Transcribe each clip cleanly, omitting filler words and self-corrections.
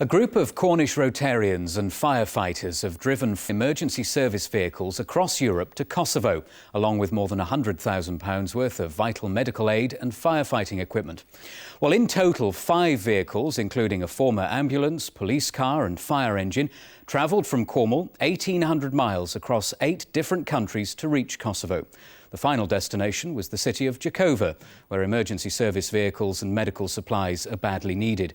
A group of Cornish Rotarians and firefighters have driven emergency service vehicles across Europe to Kosovo, along with more than £100,000 worth of vital medical aid and firefighting equipment. Well, in total, 5 vehicles, including a former ambulance, police car and fire engine, travelled from Cornwall 1,800 miles across 8 different countries to reach Kosovo. The final destination was the city of Kosovo, where emergency service vehicles and medical supplies are badly needed.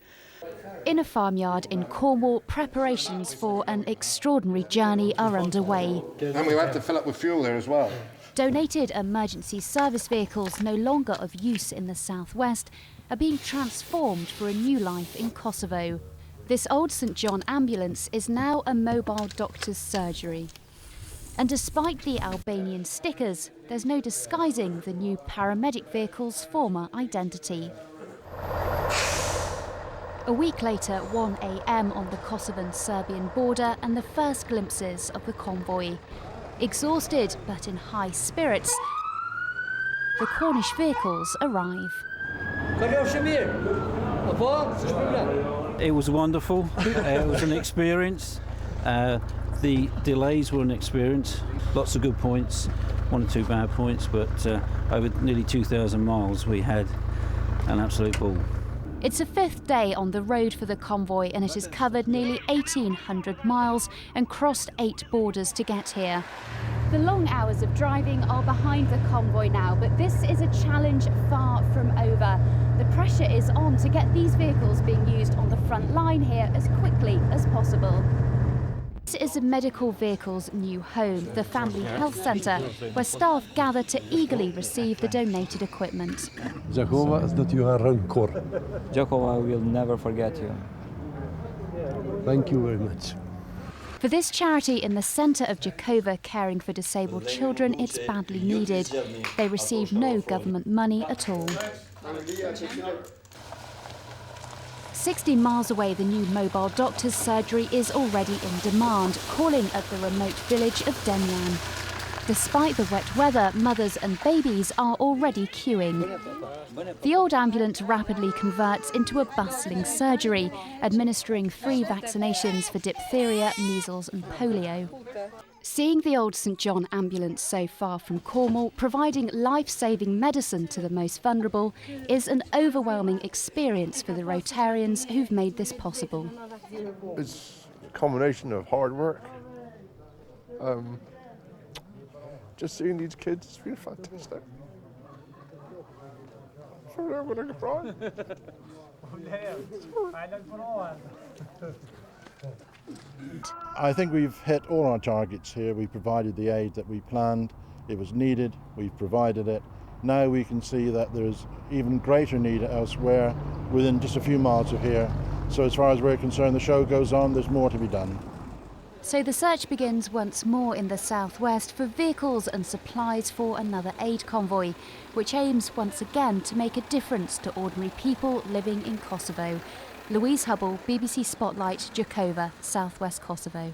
In a farmyard in Cornwall, preparations for an extraordinary journey are underway. And we have to fill up with fuel there as well. Donated emergency service vehicles, no longer of use in the southwest, are being transformed for a new life in Kosovo. This old St John ambulance is now a mobile doctor's surgery. And despite the Albanian stickers, there's no disguising the new paramedic vehicle's former identity. A week later, 1 a.m. on the Kosovan-Serbian border, and the first glimpses of the convoy. Exhausted but in high spirits, the Cornish vehicles arrive. It was wonderful. It was an experience. The delays were an experience. Lots of good points, 1 or 2 bad points, but over nearly 2,000 miles we had an absolute ball. It's a 5th day on the road for the convoy, and it has covered nearly 1,800 miles and crossed 8 borders to get here. The long hours of driving are behind the convoy now, but this is a challenge far from over. The pressure is on to get these vehicles being used on the front line here as quickly as possible. This is a medical vehicle's new home, the Family Health Centre, where staff gather to eagerly receive the donated equipment. Jakova is that you are rancor. Jakova will never forget you. Thank you very much. For this charity in the centre of Kosovo caring for disabled children, it's badly needed. They receive no government money at all. 60 miles away, the new mobile doctor's surgery is already in demand, calling at the remote village of Denyan. Despite the wet weather, mothers and babies are already queuing. The old ambulance rapidly converts into a bustling surgery, administering free vaccinations for diphtheria, measles and polio. Seeing the old St John ambulance so far from Cornwall providing life-saving medicine to the most vulnerable is an overwhelming experience for the Rotarians who've made this possible. It's a combination of hard work. Just seeing these kids has been fantastic. Sorry, I'm going to cry. I think we've hit all our targets here. We provided the aid that we planned. It was needed. We've provided it. Now we can see that there's even greater need elsewhere within just a few miles of here. So as far as we're concerned, the show goes on. There's more to be done. So the search begins once more in the southwest for vehicles and supplies for another aid convoy, which aims once again to make a difference to ordinary people living in Kosovo. Louise Hubble, BBC Spotlight, Kosovo, southwest Kosovo.